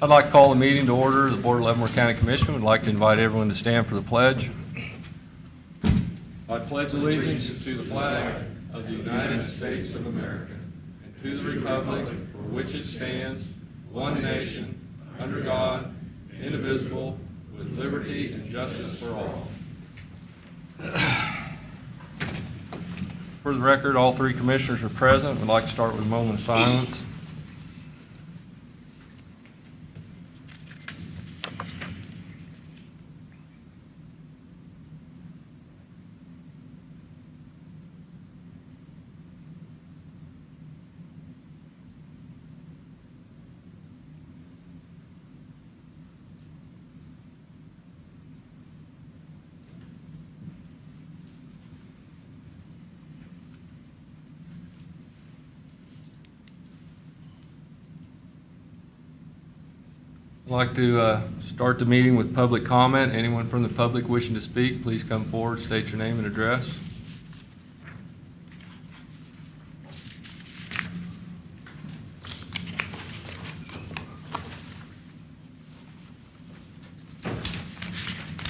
I'd like to call the meeting to order. The Board of Leavenworth County Commission would like to invite everyone to stand for the pledge. I pledge allegiance to the flag of the United States of America and to the republic for which it stands, one nation, under God, indivisible, with liberty and justice for all. For the record, all three commissioners are present. We'd like to start with a moment of silence. I'd like to start the meeting with public comment. Anyone from the public wishing to speak, please come forward, state your name and address.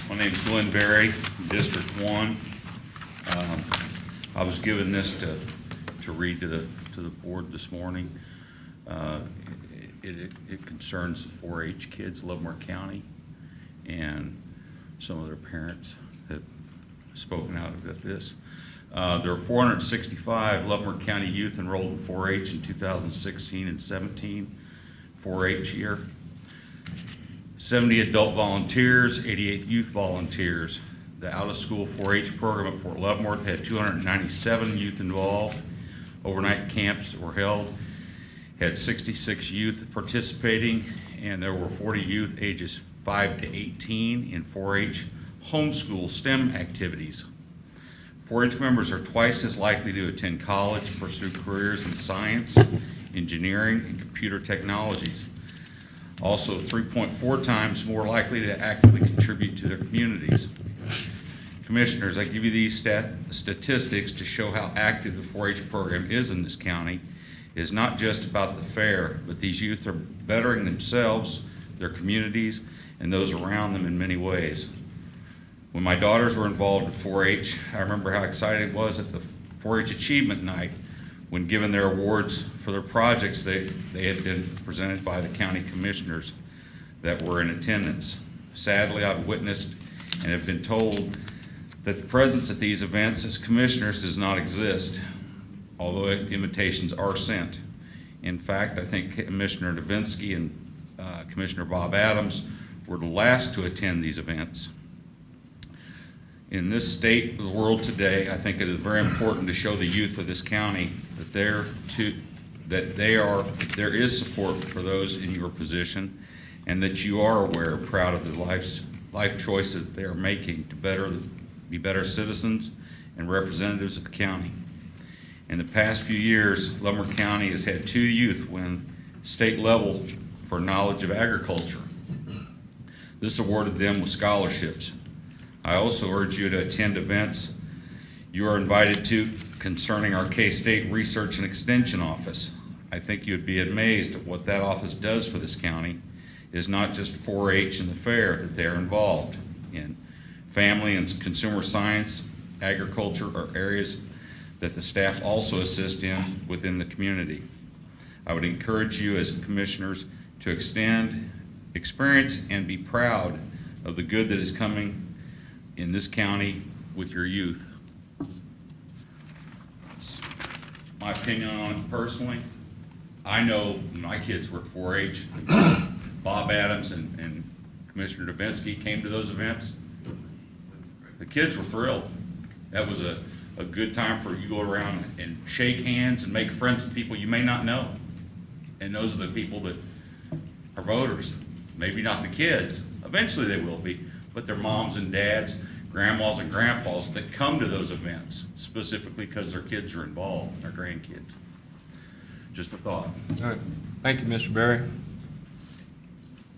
My name's Glenn Berry, District 1. I was given this to read to the board this morning. It concerns the 4-H kids of Leavenworth County, and some of their parents have spoken out about this. There are 465 Leavenworth County youth enrolled in 4-H in 2016 and 17 4-H year. 70 adult volunteers, 88 youth volunteers. The out-of-school 4-H program at Fort Leavenworth had 297 youth involved. Overnight camps were held. Had 66 youth participating, and there were 40 youth ages 5 to 18 in 4-H homeschool STEM activities. 4-H members are twice as likely to attend college, pursue careers in science, engineering, and computer technologies. Also 3.4 times more likely to actively contribute to their communities. Commissioners, I give you these statistics to show how active the 4-H program is in this county. It is not just about the fair, but these youth are bettering themselves, their communities, and those around them in many ways. When my daughters were involved in 4-H, I remember how excited it was at the 4-H Achievement Night when given their awards for their projects they had been presented by the county commissioners that were in attendance. Sadly, I've witnessed and have been told that the presence at these events as commissioners does not exist, although invitations are sent. In fact, I think Commissioner Davinsky and Commissioner Bob Adams were the last to attend these events. In this state of the world today, I think it is very important to show the youth of this county that there is support for those in your position, and that you are aware and proud of the life choices that they are making to be better citizens and representatives of the county. In the past few years, Leavenworth County has had 2 youth win state level for knowledge of agriculture. This awarded them with scholarships. I also urge you to attend events you are invited to concerning our K-State Research and Extension Office. I think you'd be amazed at what that office does for this county. It is not just 4-H and the fair that they're involved in. Family and consumer science, agriculture are areas that the staff also assist in within the community. I would encourage you as commissioners to experience and be proud of the good that is coming in this county with your youth. It's my opinion on it personally. I know when my kids were at 4-H, Bob Adams and Commissioner Davinsky came to those events. The kids were thrilled. That was a good time for you to go around and shake hands and make friends with people you may not know. And those are the people that are voters. Maybe not the kids. Eventually they will be. But their moms and dads, grandmas and grandpas that come to those events specifically because their kids are involved, their grandkids. Just a thought. All right. Thank you, Mr. Berry.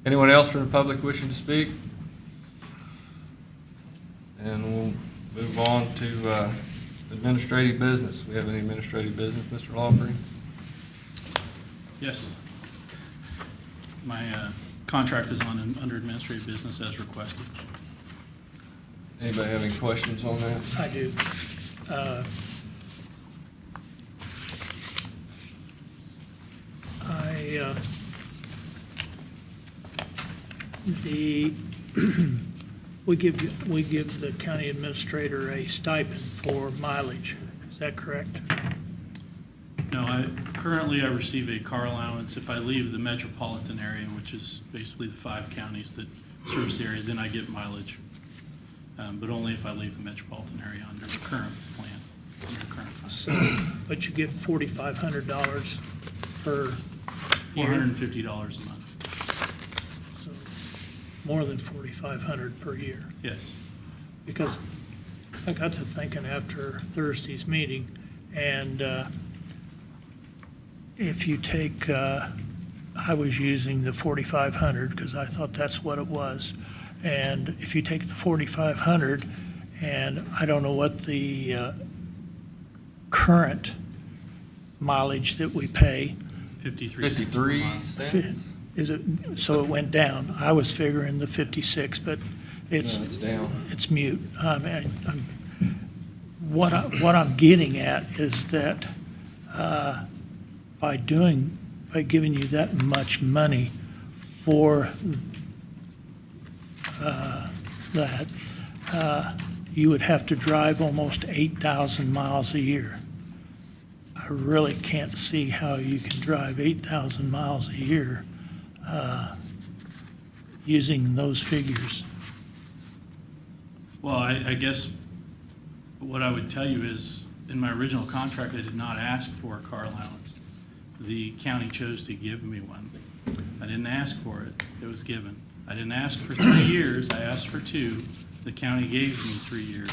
Anyone else from the public wishing to speak? And we'll move on to administrative business. We have any administrative business, Mr. Lawfrey? Yes. My contract is on under administrative business as requested. Anybody have any questions on that? I do. We give the county administrator a stipend for mileage. Is that correct? No, currently I receive a car allowance. If I leave the metropolitan area, which is basically the 5 counties that service the area, then I get mileage. But only if I leave the metropolitan area under the current plan, under the current plan. So, but you get $4,500 per year? $450 a month. So more than $4,500 per year. Yes. Because I got to thinking after Thursday's meeting, and if you take, I was using the 4,500 because I thought that's what it was. And if you take the 4,500, and I don't know what the current mileage that we pay, 53 cents per 53 month. cents? is it, so it went down. I was figuring the 56, but No, it's down. it's mute. What I'm getting at is that by giving you that much money for that, you would have to drive almost 8,000 miles a year. I really can't see how you can drive 8,000 miles a year using those figures. Well, I guess what I would tell you is, in my original contract, I did not ask for a car allowance. The county chose to give me one. I didn't ask for it, it was given. I didn't ask for 3 years, I asked for 2. The county gave me 3 years.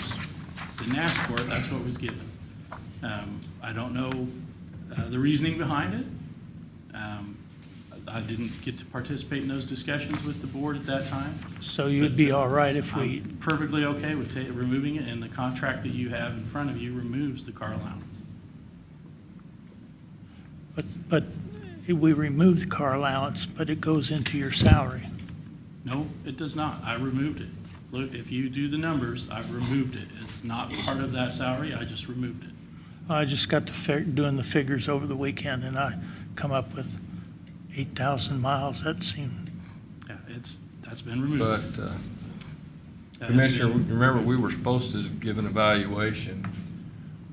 Didn't ask for it, that's what was given. I don't know the reasoning behind it. I didn't get to participate in those discussions with the board at that time. So you'd be all right if we, I'm perfectly okay with removing it, and the contract that you have in front of you removes the car allowance. but we remove the car allowance, but it goes into your salary. No, it does not. I removed it. Look, if you do the numbers, I've removed it. It's not part of that salary, I just removed it. I just got to doing the figures over the weekend, and I come up with 8,000 miles. That seemed, Yeah, that's been removed. But, That has Commissioner, been- remember, we were supposed to give an evaluation.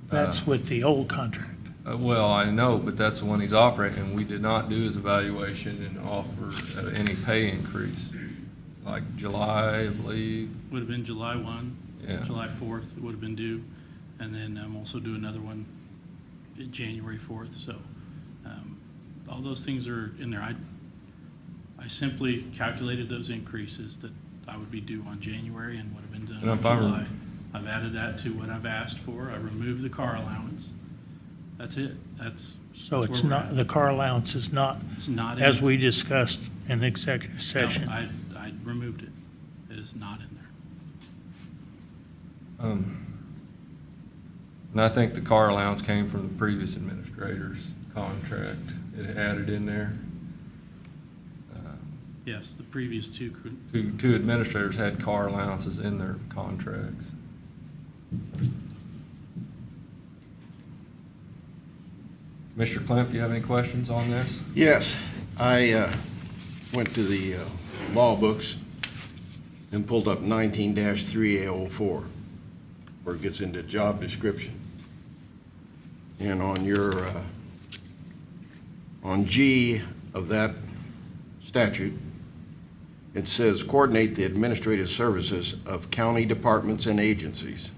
that's with the old contract. Well, I know, but that's the one he's operating, and we did not do his evaluation and offer any pay increase. Like July, I believe. Would have been July 1, Yeah. July 4th, it would have been due. And then also do another one January 4th, so all those things are in there. I simply calculated those increases that I would be due on January and would have been done And in if I July. I've added that to what I've asked for. I removed the ar allowance. That's it. That's So that's it's where we're not, at. the car allowance is not, It's not in as it. we discussed in executive No, session. I removed it. It is not in there. And I think the car allowance came from the previous administrator's contract. It added in there. Yes, the previous two. Two administrators had car allowances in their contracts. Commissioner Klemp, do you have any questions on this? Yes, I went to the law books and pulled up 19-3A04, where it gets into job description. And on your, on G of that statute, it says coordinate the administrative services of county departments and agencies,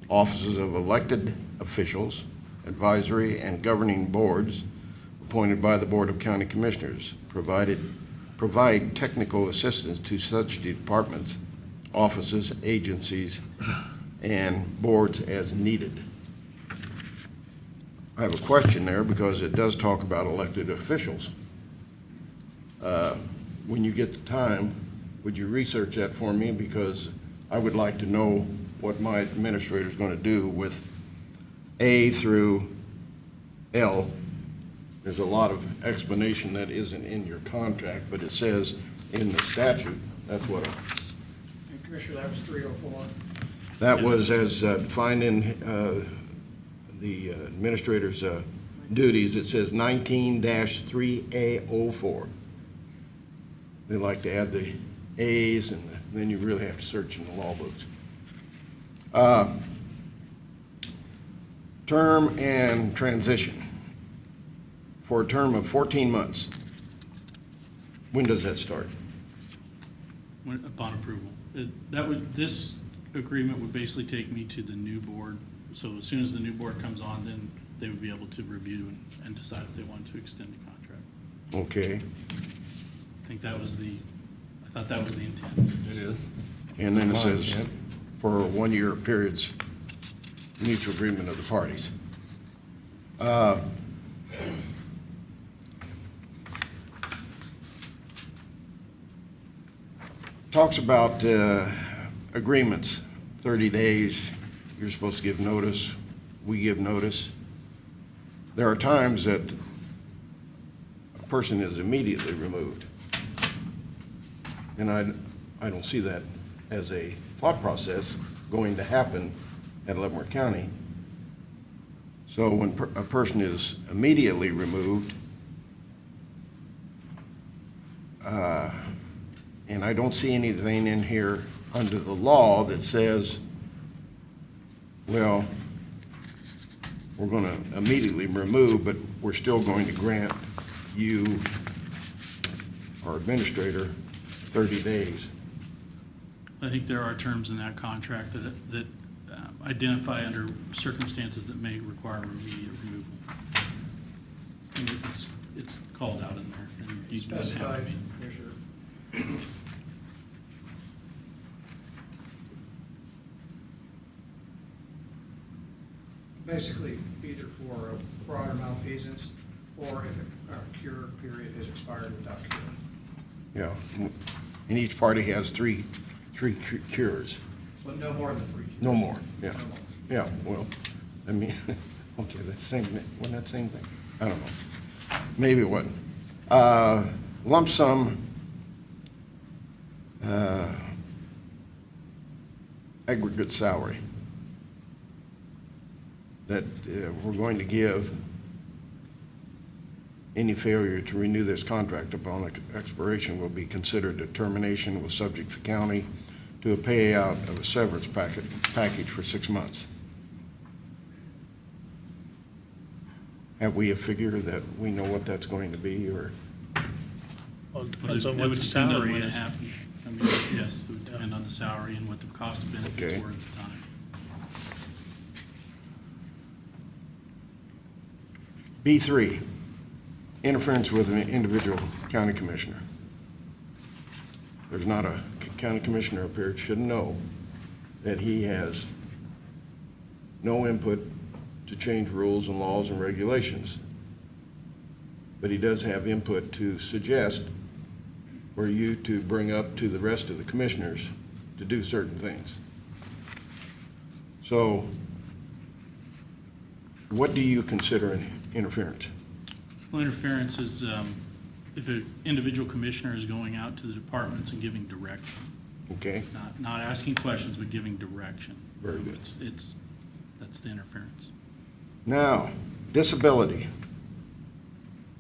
offices of elected officials, advisory and governing boards appointed by the Board of County Commissioners, provide technical assistance to such departments, offices, agencies, and boards as needed. I have a question there because it does talk about elected officials. When you get the time, would you research that for me? Because I would like to know what my administrator is going to do with A through L. There's a lot of explanation that isn't in your contract, but it says in the statute. That's what, And Commissioner, that was 304. that was as defined in the administrator's duties. It says 19-3A04. They like to add the A's, and then you really have to search in the law books. Term and transition for a term of 14 months. When does that start? Upon approval. This agreement would basically take me to the new board. So as soon as the new board comes on, then they would be able to review and decide if they wanted to extend the contract. Okay. I thought that was the intent. It is. And then it says Mine, for 1 year periods, mutual agreement of the parties. Talks about agreements, 30 days, you're supposed to give notice, we give notice. There are times that a person is immediately removed. And I don't see that as a thought process going to happen at Leavenworth County. So when a person is immediately removed, and I don't see anything in here under the law that says, well, we're going to immediately remove, but we're still going to grant you, our administrator, 30 days. I think there are terms in that contract that identify under circumstances that may require immediate removal. And it's called out in there, and you don't have Specified, to be. Commissioner. Basically, either for a fraud or malfeasance, or if a cure period has expired without cure. Yeah, and each party has three cures. But no more than 3 cures. No more, yeah. No more. Yeah, well, I mean, okay, that's same, wasn't that the same thing? I don't know. Maybe it wasn't. Lump sum aggregate salary that we're going to give any failure to renew this contract upon expiration will be considered a termination, will subject the county to a payout of a severance package for 6 months. Have we a figure that we know what that's going to be, or? Well, it It depends on would what the depend on salary when it is. happened. I mean, yes, it would depend on the salary and what the cost of benefits Okay. were at the time. B3, interference with an individual county commissioner. There's not a county commissioner up here that should know that he has no input to change rules and laws and regulations. But he does have input to suggest for you to bring up to the rest of the commissioners to do certain things. So what do you consider an interference? Well, interference is if an individual commissioner is going out to the departments and giving direction, Okay, not asking questions, but giving direction. Very good. That's the interference. now, disability,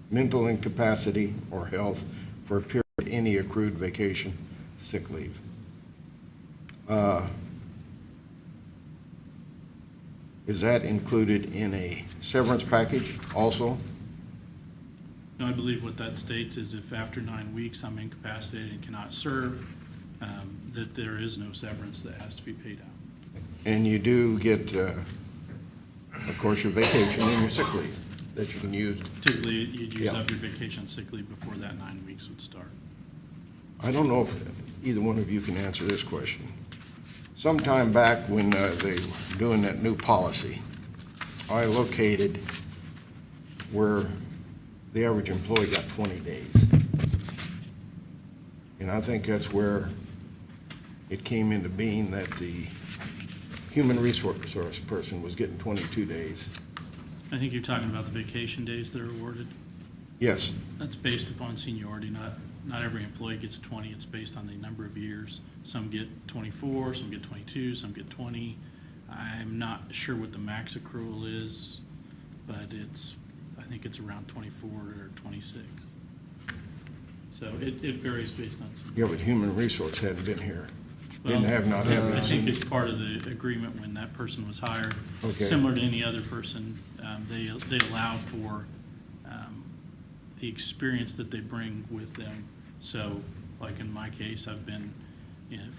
mental incapacity or health for a period of any accrued vacation, sick leave. Is that included in a severance package also? No, I believe what that states is if after 9 weeks I'm incapacitated and cannot serve, that there is no severance that has to be paid out. And you do get, of course, your vacation and your sick leave that you can use. Typically, you'd use Yeah. up your vacation and sick leave before that 9 weeks would start. I don't know if either one of you can answer this question. Sometime back when they were doing that new policy, I located where the average employee got 20 days. And I think that's where it came into being that the human resource person was getting 22 days. I think you're talking about the vacation days that are awarded. Yes, That's based upon seniority, not every employee gets 20. It's based on the number of years. Some get 24, some get 22, some get 20. I'm not sure what the max accrual is, but I think it's around 24 or 26. So it varies based on some. Yeah, but human resource hadn't been here. Didn't Well, have, not having. I think it's part of the agreement when that person was hired. Okay. Similar to any other person, they allow for the experience that they bring with them. So, like in my case, I've been,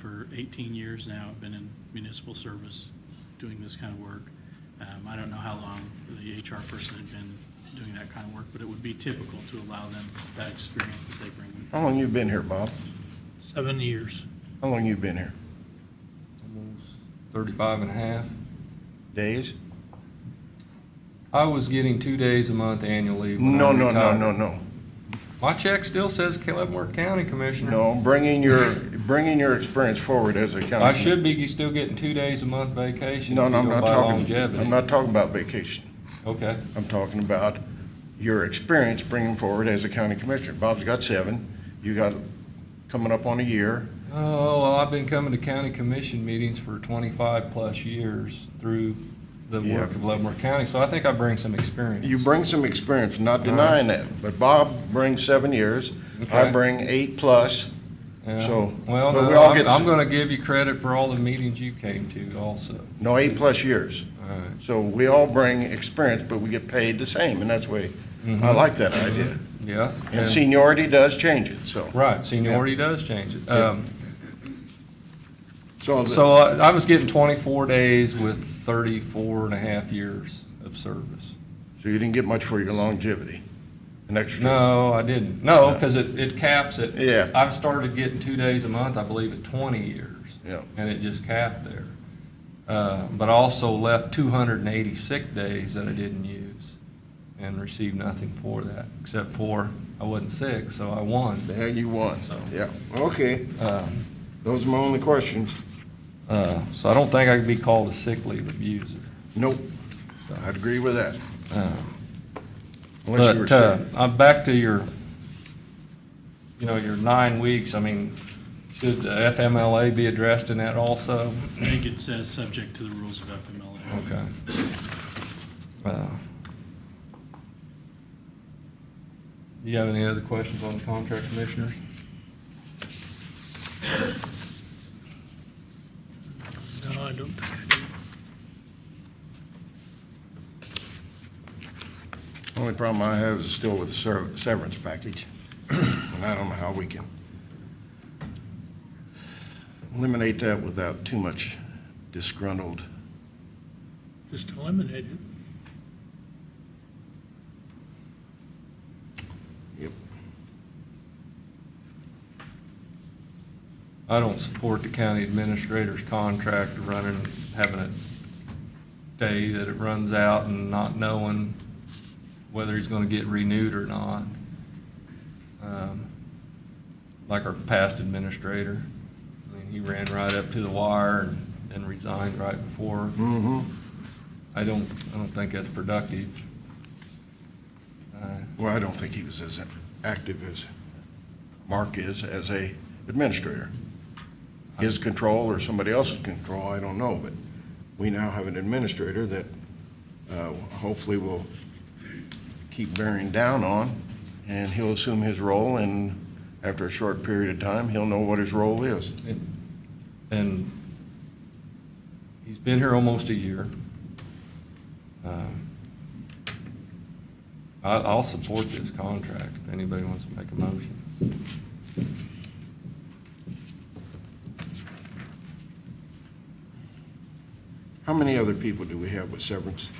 for 18 years now, I've been in municipal service doing this kind of work. I don't know how long the HR person had been doing that kind of work, but it would be typical to allow them that experience that they bring with them. How long you been here, Bob? 7 years. How long you been here? Almost 35 and a half. Days? I was getting 2 days a month annual leave. when I No. retired. My check still says Leavenworth County Commissioner. No, bringing your experience forward as a county. I should be still getting 2 days a month vacation. No, if no, you I'm go not by talking, longevity. I'm not talking about vacation. Okay. I'm talking about your experience bringing forward as a county commissioner. Bob's got 7, you got coming up on a year. Oh, well, I've been coming to county commission meetings for 25-plus years through the Yeah. work of Leavenworth County, so I think I bring some experience. You bring some experience, not denying that, but Bob brings 7 years, I Okay. bring 8+, Yeah. so. Well, but we no, all get I'm going to give you credit for all the meetings you came to also. No, 8+ years. All right. So we all bring experience, but we get paid the same, and that's the way, I Mhm. like that idea. Yeah. And seniority does change it, so. Right, seniority does change it. Yeah. So, So I was getting 24 days with 34 and a half years of service. so you didn't get much for your longevity, an extra. No, I didn't. No, because it caps it. Yeah. I've started getting 2 days a month, I believe, at 20 years. Yeah. And it just capped there. But I also left 280 sick days that I didn't use and received nothing for that, except for I wasn't sick, so I won. There you won, So- yeah, okay, Um, those are my only questions. So I don't think I could be called a sick leave abuser. Nope, I'd agree with that, Uh, unless you were But sick. I'm back to your 9 weeks. I mean, should the FMLA be addressed in that also? I think it says subject to the rules of FMLA. Okay. Do you have any other questions on the contract commissioners? No, I don't think I do. Only problem I have is still with the severance package, and I don't know how we can eliminate that without too much disgruntled. Just eliminate it. Yep. I don't support the county administrator's contract having a day that it runs out and not knowing whether he's gonna get renewed or not. Like our past administrator. I mean, he ran right up to the wire and resigned right before. Mm-hmm. I don't think that's productive. Well, I don't think he was as active as Mark is as a administrator. His control or somebody else's control, I don't know, but we now have an administrator that hopefully will keep bearing down on, and he'll assume his role, and after a short period of time, he'll know what his role is. And he's been here almost a year. I'll support this contract if anybody wants to make a motion. How many other people do we have with severance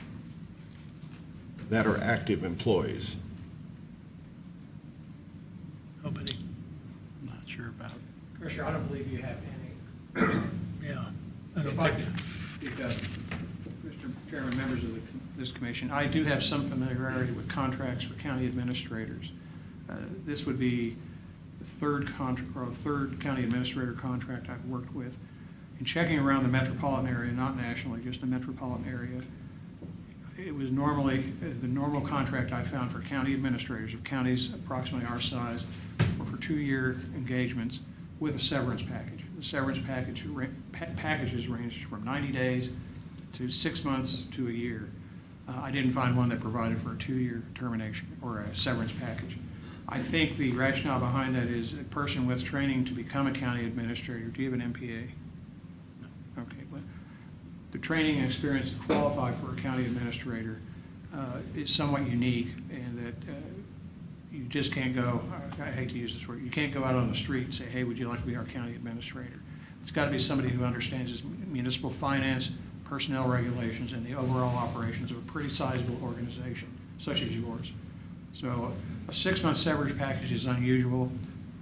that are active employees? Nobody, I'm not sure about. Commissioner, I don't believe you have any. yeah. I don't If I think, could, Mr. Chairman, members of this commission, I do have some familiarity with contracts for county administrators. This would be the third county administrator contract I've worked with. In checking around the metropolitan area, not nationally, just the metropolitan area, it was normally, the normal contract I found for county administrators of counties approximately our size were for 2-year engagements with a severance package. The severance packages range from 90 days to 6 months to a year. I didn't find one that provided for a 2-year termination or a severance package. I think the rationale behind that is a person with training to become a county administrator. Do you have an MPA? No. Okay. Well, the training and experience to qualify for a county administrator is somewhat unique, and that you just can't go, I hate to use this word, you can't go out on the street and say, hey, would you like to be our county administrator? It's got to be somebody who understands municipal finance, personnel regulations, and the overall operations of a pretty sizable organization, such as yours. So a 6-month severance package is unusual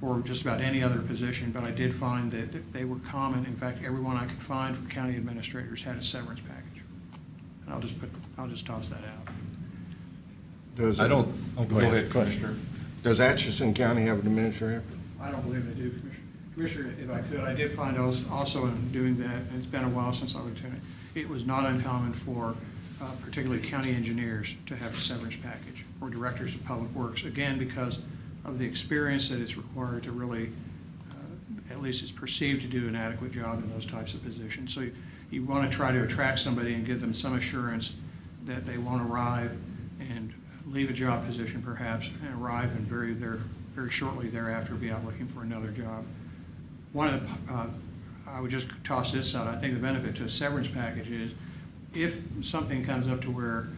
for just about any other position, but I did find that they were common. In fact, everyone I could find for county administrators had a severance package. And I'll just toss that out. Does I don't, Go ahead. Commissioner. Does Atchison County have an administrator? I don't believe they do, Commissioner. Commissioner, if I could, I did find also in doing that, and it's been a while since I looked at it, it was not uncommon for particularly county engineers to have a severance package, or directors of public works, again, because of the experience that it's required to really, at least it's perceived to do an adequate job in those types of positions. So you want to try to attract somebody and give them some assurance that they won't arrive and leave a job position perhaps, and arrive and very shortly thereafter be out looking for another job. One of the, I would just toss this out, I think the benefit to a severance package is if something comes up to where,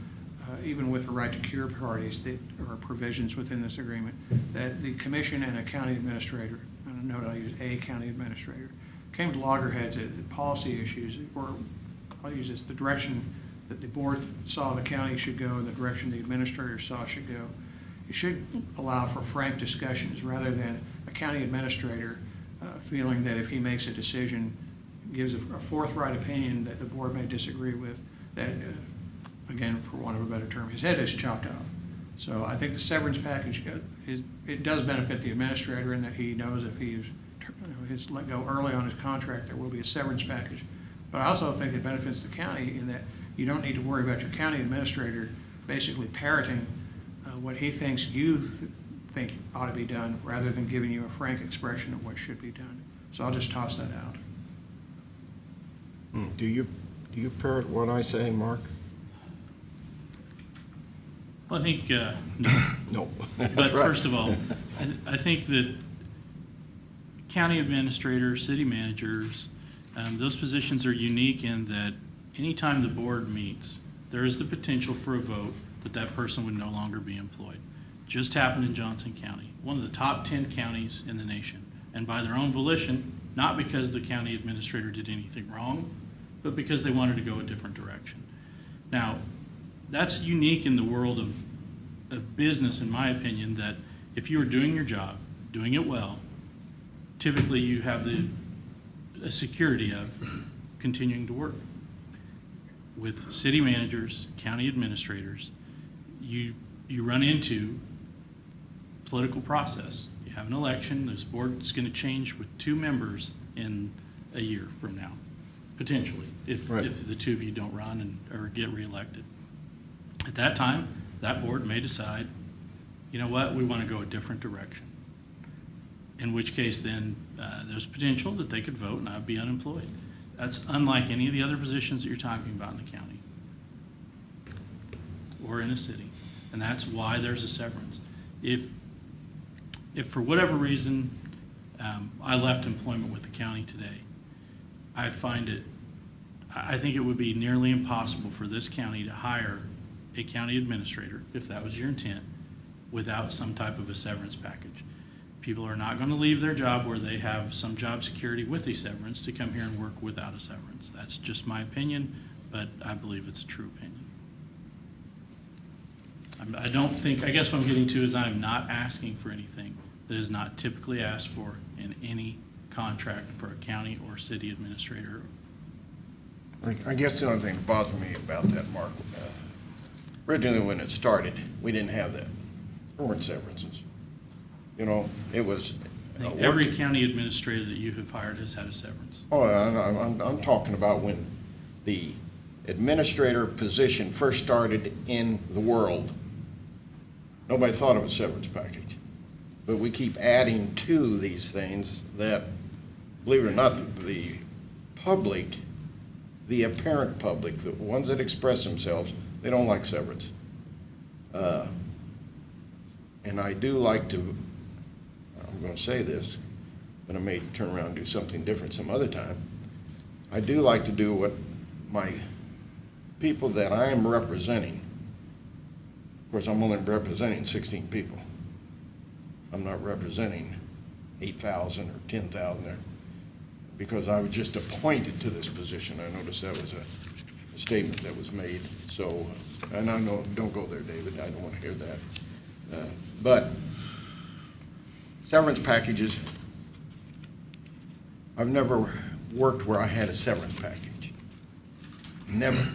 even with the right to cure parties, that or provisions within this agreement, that the commission and a county administrator, and note I use a county administrator, came to loggerheads at policy issues, or I'll use this, the direction that the board saw the county should go and the direction the administrator saw it should go. It should allow for frank discussions rather than a county administrator feeling that if he makes a decision, gives a forthright opinion that the board may disagree with, that, again, for want of a better term, his head is chopped off. So I think the severance package, it does benefit the administrator in that he knows if he's let go early on his contract, there will be a severance package. But I also think it benefits the county in that you don't need to worry about your county administrator basically parroting what he thinks you think ought to be done, rather than giving you a frank expression of what should be done. So I'll just toss that out. Do you parrot what I say, Mark? Well, I think, no. No. But first of all, I think that county administrators, city managers, those positions are unique in that anytime the board meets, there is the potential for a vote that that person would no longer be employed. Just happened in Johnson County, one of the top 10 counties in the nation. And by their own volition, not because the county administrator did anything wrong, but because they wanted to go a different direction. Now, that's unique in the world of business, in my opinion, that if you are doing your job, doing it well, typically you have a security of continuing to work. With city managers, county administrators, you run into political process. You have an election, this board is going to change with 2 members in a year from now, potentially, if the 2 of you don't run or get reelected. At that time, that board may decide, you know what, we want to go a different direction. In which case then there's potential that they could vote and I'd be unemployed. That's unlike any of the other positions that you're talking about in the county or in a city. And that's why there's a severance. If for whatever reason I left employment with the county today, I think it would be nearly impossible for this county to hire a county administrator, if that was your intent, without some type of a severance package. People are not going to leave their job where they have some job security with a severance to come here and work without a severance. That's just my opinion, but I believe it's a true opinion. I guess what I'm getting to is I'm not asking for anything that is not typically asked for in any contract for a county or city administrator. I guess the only thing that bothered me about that, Mark, originally when it started, we didn't have that. There weren't severances. You know, it was. I think every county administrator that you have hired has had a severance. Oh, I'm talking about when the administrator position first started in the world. Nobody thought of a severance package. but we keep adding to these things that, believe it or not, the public, the apparent public, the ones that express themselves, they don't like severance. And I do like to, I'm going to say this, but I may turn around and do something different some other time. I do like to do what my people that I am representing, of course, I'm only representing 16 people. I'm not representing 8,000 or 10,000 there, because I was just appointed to this position. I noticed that was a statement that was made. So, and I know, don't go there, David, I don't want to hear that. But severance packages, I've never worked where I had a severance package. Never.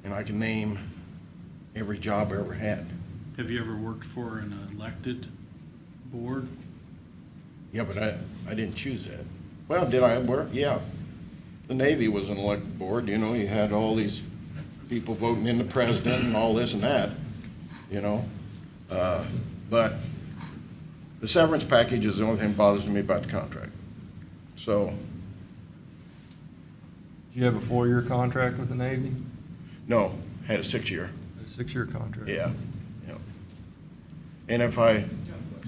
And I can name every job I ever had. Have you ever worked for an elected board? Yeah, but I didn't choose that. Well, did I work? Yeah. The Navy was an elected board, you know, you had all these people voting in the president and all this and that, you know. But the severance package is the only thing that bothers me about the contract. So, Do you have a 4-year contract with the Navy? no, had a 6-year, A 6-year contract? yeah. And if I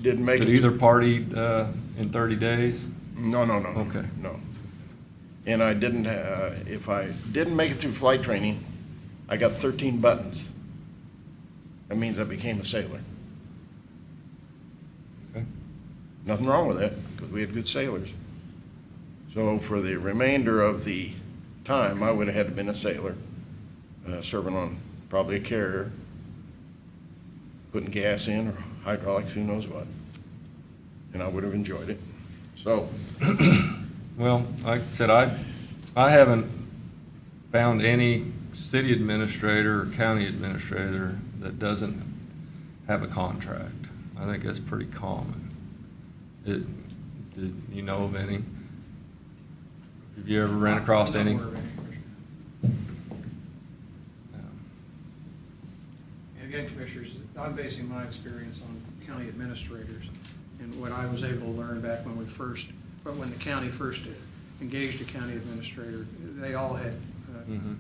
didn't make it. Did either party in 30 days? No. Okay. No. And I didn't, if I didn't make it through flight training, I got 13 buttons. That means I became a sailor. Okay. Nothing wrong with that, because we had good sailors. So for the remainder of the time, I would have had to been a sailor, serving on probably a carrier, putting gas in or hydraulics, who knows what. And I would have enjoyed it. So, Well, like I said, I haven't found any city administrator or county administrator that doesn't have a contract. I think that's pretty common. Do you know of any? Have you ever ran across I'm any? not aware of any, Commissioner. And again, Commissioners, I'm basing my experience on county administrators and what I was able to learn back when when the county first engaged a county administrator. They all had Mhm.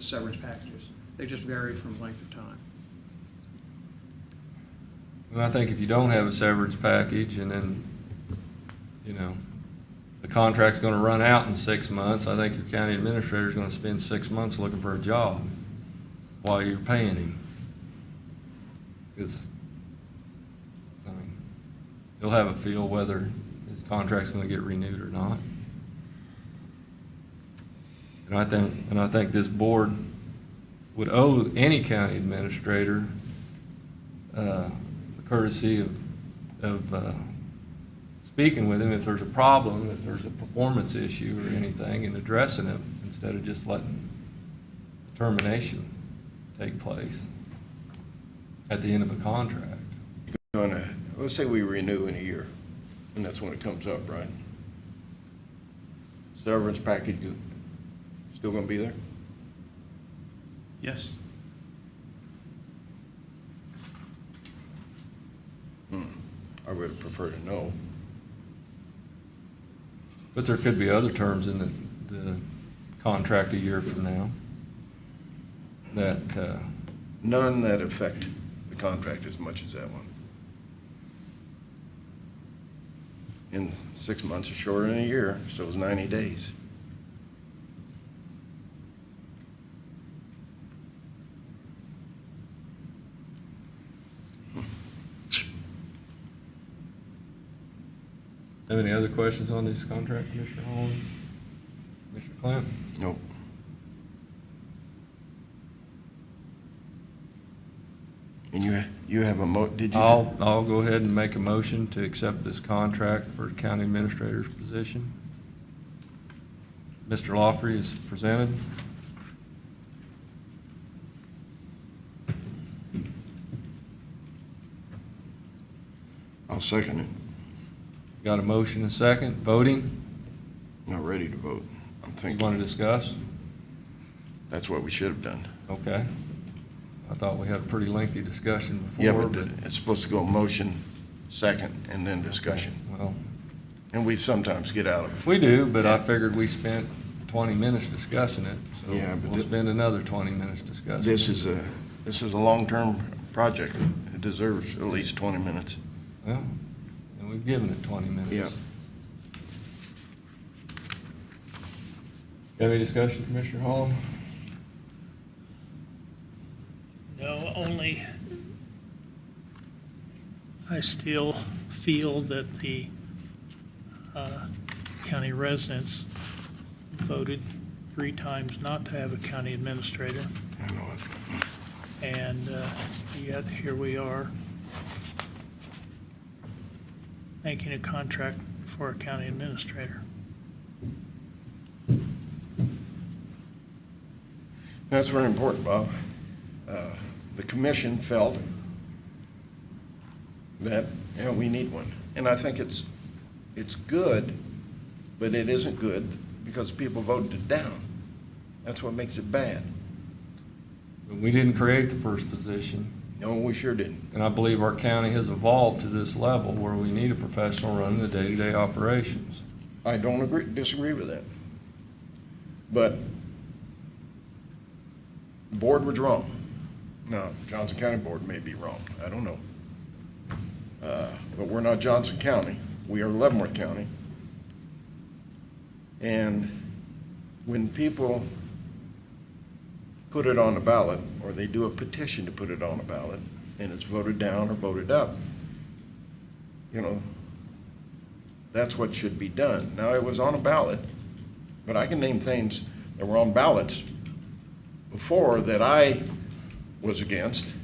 severance packages. They just varied from length of time. Well, I think if you don't have a severance package and then, you know, the contract's gonna run out in 6 months, I think your county administrator's gonna spend 6 months looking for a job while you're paying him. Because, I mean, he'll have a feel whether his contract's gonna get renewed or not. And I think this board would owe any county administrator the courtesy of speaking with him if there's a problem, if there's a performance issue or anything, and addressing it instead of just letting termination take place at the end of a contract. let's say we renew in a year, and that's when it comes up, right? Severance package still gonna be there? Yes. I would have preferred to know. But there could be other terms in the contract a year from now that, None that affect the contract as much as that one. And 6 months is shorter than a year, so it's 90 days. have any other questions on this contract, Commissioner Holland? Commissioner Clint? Nope. And you have a did you? I'll go ahead and make a motion to accept this contract for the county administrator's position. Mr. Lawfrey is presented. I'll second it. Got a motion and a second. Voting? Not ready to vote. I'm You thinking want to discuss? that's what we should have done. Okay. I thought we had a pretty lengthy discussion before. Yeah, but it's supposed to go motion, second, and then discussion. Well, And we sometimes get out of it. we do, but I figured we spent 20 minutes discussing it, so Yeah, but we'll spend another 20 minutes discussing it. This is a long-term project. It deserves at least 20 minutes. Well, and we've given it 20 minutes. Yeah. Got any discussion, Commissioner Hall? No, only I still feel that the county residents voted 3 times not to have a county administrator, I know it. and yet here we are making a contract for a county administrator. That's very important, Bob. The commission felt that, yeah, we need one. And I think it's good, but it isn't good because people voted it down. That's what makes it bad. But we didn't create the first position, No, we sure didn't. and I believe our county has evolved to this level where we need a professional running the day-to-day operations. I don't disagree with that. But the board was wrong. Now, Johnson County Board may be wrong. I don't know. But we're not Johnson County. We are Leavenworth County. And when people put it on the ballot, or they do a petition to put it on a ballot, and it's voted down or voted up, you know, that's what should be done. Now, it was on a ballot, but I can name things that were on ballots before that I was against.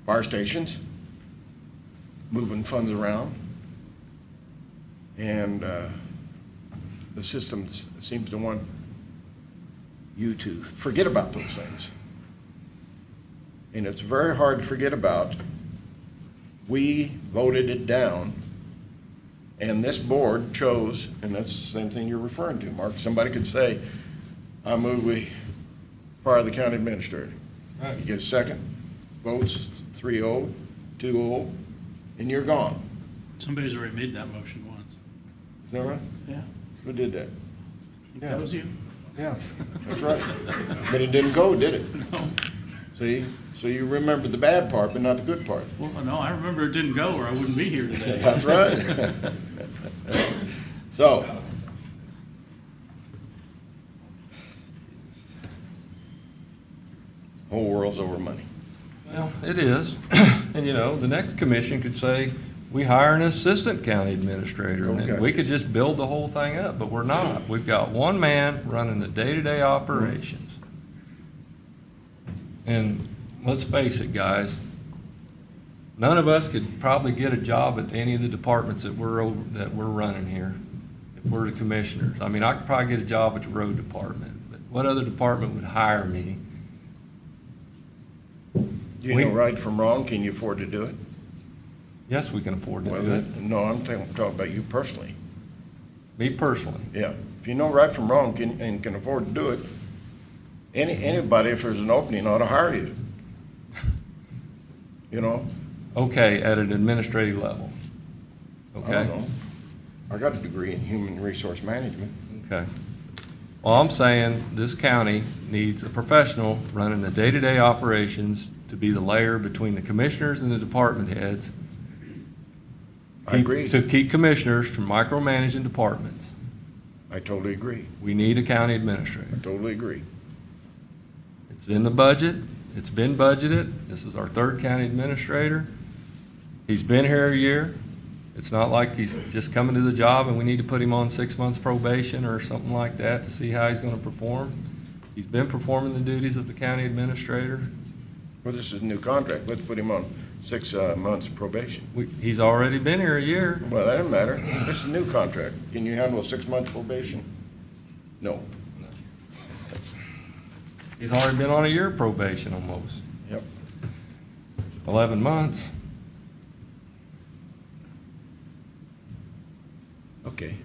Fire stations, moving funds around, and the system seems to want you to forget about those things. And it's very hard to forget about. We voted it down, and this board chose, and that's the same thing you're referring to, Mark. Somebody could say, I move we fire the county administrator. Right. You get a second, votes 3-0, 2-0, and you're gone. Somebody's already made that motion once. Is that right? Yeah. Who did that? Yeah. That was you? Yeah, that's right. But it didn't go, did it? No. See? So you remember the bad part, but not the good part. Well, no, I remember it didn't go or I wouldn't be here today. That's right. So, whole world's over money. Well, it is. And, you know, the next commission could say, we hire an assistant county administrator, and Okay. then we could just build the whole thing up, but we're not. We've got one man running the day-to-day operations. And let's face it, guys, none of us could probably get a job at any of the departments that we're running here, if we're the commissioners. I mean, I could probably get a job at the road department, but what other department would hire me? Do you know right from wrong? Can you afford to do it? Yes, we can afford to Well, do it. no, I'm talking about you personally. Me personally. Yeah. If you know right from wrong and can afford to do it, anybody, if there's an opening, ought to hire you. You know? Okay, at an administrative level. I Okay? don't know. I got a degree in human resource management. Okay. Well, I'm saying this county needs a professional running the day-to-day operations to be the layer between the commissioners and the department heads. I agree. To keep commissioners from micromanaging departments. I totally agree. We need a county administrator. I totally agree. It's in the budget. It's been budgeted. This is our third county administrator. He's been here a year. It's not like he's just coming to the job and we need to put him on 6 months probation or something like that to see how he's going to perform. He's been performing the duties of the county administrator. Well, this is a new contract. Let's put him on 6 months probation. He's already been here a year. Well, that doesn't matter. This is a new contract. Can you handle a 6 month probation? No. He's already been on a year probation almost. Yep. 11 months. Okay.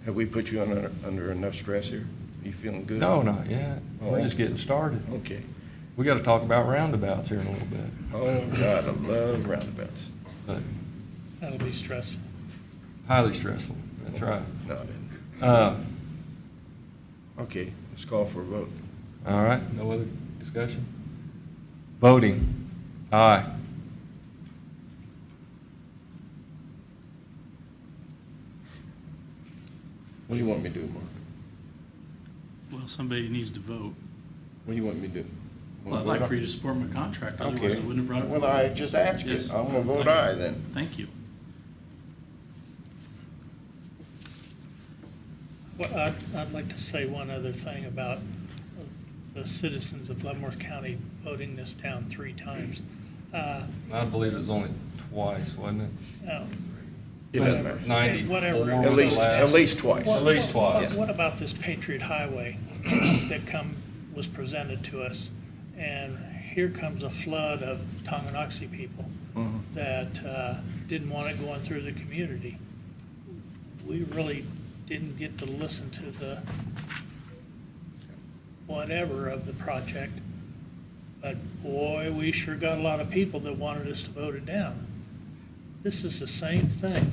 Have we put you under enough stress here? You feeling good? No, not yet. We're Oh. just getting started. Okay. We got to talk about roundabouts here in a little bit. Oh, God, I love roundabouts. But That'll be stressful. highly stressful. That's right. No, I didn't. Uh, Okay, let's call for a vote. all right. No other discussion? Voting. Aye. What do you want me to do, Mark? Well, somebody needs to vote. What do you want me to do? Well, I'd like for you to support my contract, otherwise I Okay. wouldn't have brought it Well, forward. I just asked you. Yes. I'm gonna vote Thank you. aye then. Thank you. Well, I'd like to say one other thing about the citizens of Leavenworth County voting this down 3 times. I believe it was only twice, wasn't it? Now, It doesn't matter. 94 Whatever. was At the least, last. at least twice. At least twice. What about this Patriot Highway that was presented to us? And here comes a flood of Tonganoxie people Mhm. that didn't want it going through the community. We really didn't get to listen to the whatever of the project. But boy, we sure got a lot of people that wanted us to vote it down. This is the same thing.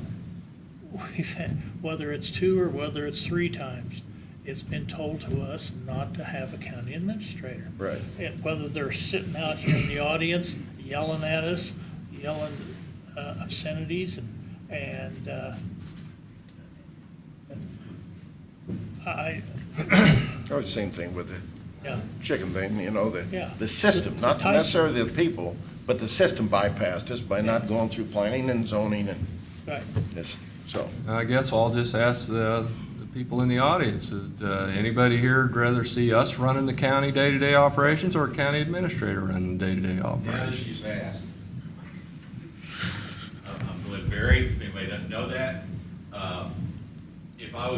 We've had, whether it's 2 or whether it's 3 times, it's been told to us not to have a county administrator. Right. And whether they're sitting out here in the audience yelling at us, yelling obscenities, and I, Oh, it's the same thing with the yeah, chicken thing, you know, Yeah. the system, not Tyson. necessarily the people, but the system bypassed us by not going through planning and zoning and right. this, so. I guess I'll just ask the people in the audience, is anybody here would rather see us running the county day-to-day operations or a county administrator running the day-to-day operations? she's fast. I'm Glenn Berry, if anybody doesn't know that. If I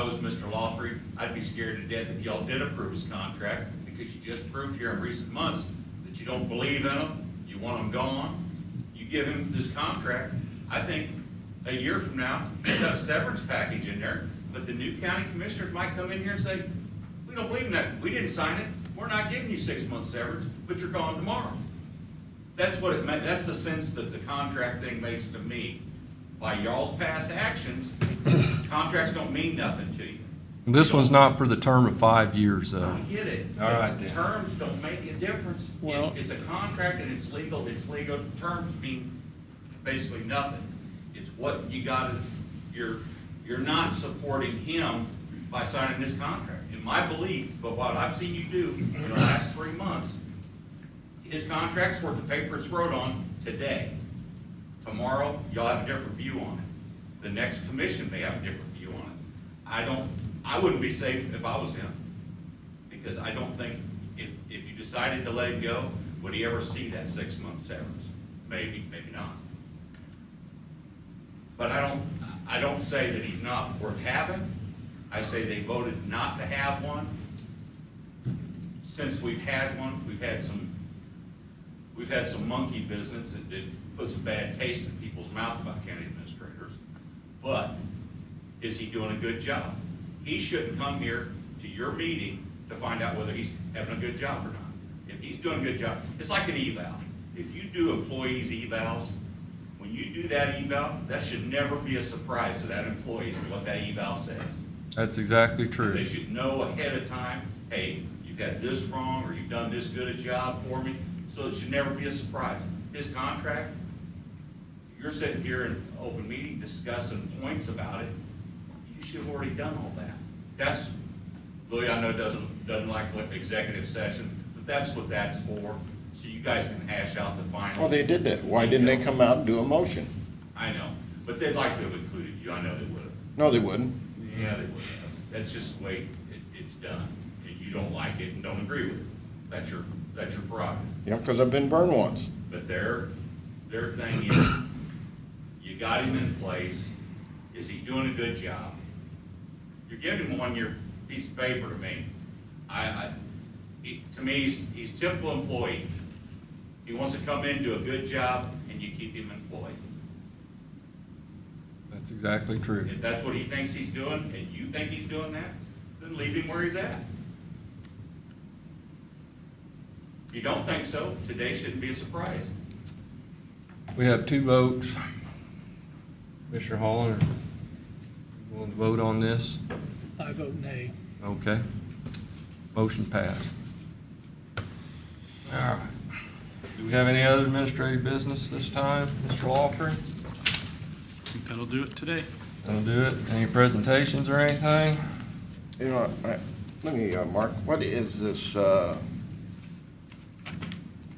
was Mr. Lawfrey, I'd be scared to death if y'all did approve his contract, because you just proved here in recent months that you don't believe in him, you want him gone. You give him this contract, I think a year from now, he's got a severance package in there, but the new county commissioners might come in here and say, we don't believe in that, we didn't sign it, we're not giving you 6 months severance, but you're gone tomorrow. That's what it meant, that's the sense that the contract thing makes to me. By y'all's past actions, contracts don't mean nothing to you. This one's not for the term of 5 years, though. I get it. All right, then. Terms don't make a difference. Well- It's a contract and it's legal, terms mean basically nothing. It's what you gotta, you're not supporting him by signing this contract. In my belief, but what I've seen you do in the last 3 months, his contract's worth the paper it's wrote on today. Tomorrow, y'all have a different view on it. The next commission may have a different view on it. I wouldn't be safe if I was him, because I don't think, if you decided to let him go, would he ever see that 6 month severance? Maybe, maybe not. But I don't say that he's not worth having. I say they voted not to have one. Since we've had one, we've had some monkey business that puts a bad taste in people's mouth about county administrators. But is he doing a good job? He shouldn't come here to your meeting to find out whether he's having a good job or not. If he's doing a good job, it's like an eval. If you do employees evals, when you do that eval, that should never be a surprise to that employee as to what that eval says. That's exactly They true. should know ahead of time, hey, you've got this wrong, or you've done this good a job for me, so it should never be a surprise. His contract, you're sitting here in open meeting discussing points about it, you should have already done all that. That's, Louis, I know doesn't like executive session, but that's what that's for, so you guys can hash out the final. Well, they did that. Why didn't they come out and do a motion? I know, but they'd like to have included you, I know they would have. No, they wouldn't. Yeah, they would have. That's just the way it's done, and you don't like it and don't agree with it. That's your prerogative. Yeah, because I've been burned once. But their thing is, you got him in place, is he doing a good job? You're giving him 1 year piece of paper to me. To me, he's typical employee. He wants to come in, do a good job, and you keep him employed. That's exactly true. If that's what he thinks he's doing, and you think he's doing that, then then leave him where he's at. If you don't think so, today shouldn't be a surprise. We have 2 votes. Commissioner Holland, are you willing to vote on this? I vote nay. Okay. Motion passed. All right. Do we have any other administrative business this time, Mr. Lawford? I think that'll do it today. That'll do it. Any presentations or anything? You know, let me, Mark, what is this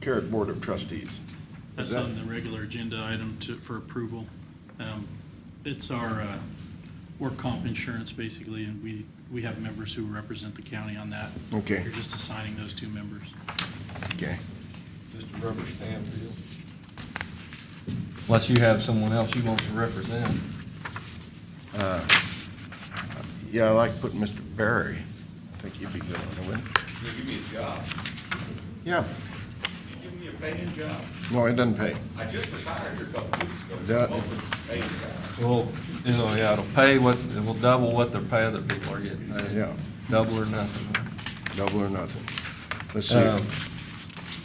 Carrot Board of Trustees? Is That's that- on the regular agenda item for approval. It's our work comp insurance, basically, and we have members who represent the county on that. Okay. You're just assigning those 2 members. Okay. Mr. Rubber Stamp deal. Unless you have someone else you want to represent. Yeah, I like putting Mr. Barry. I think he'd be good on it, wouldn't You give me a job. he? Yeah. You give me a paying job. No, it doesn't pay. I just retired here a couple weeks ago. That- Paying job. Well, yeah, it'll pay what, it will double what their pay other people are getting paid. Yeah. Double or nothing. Double or nothing. Let's see. Um,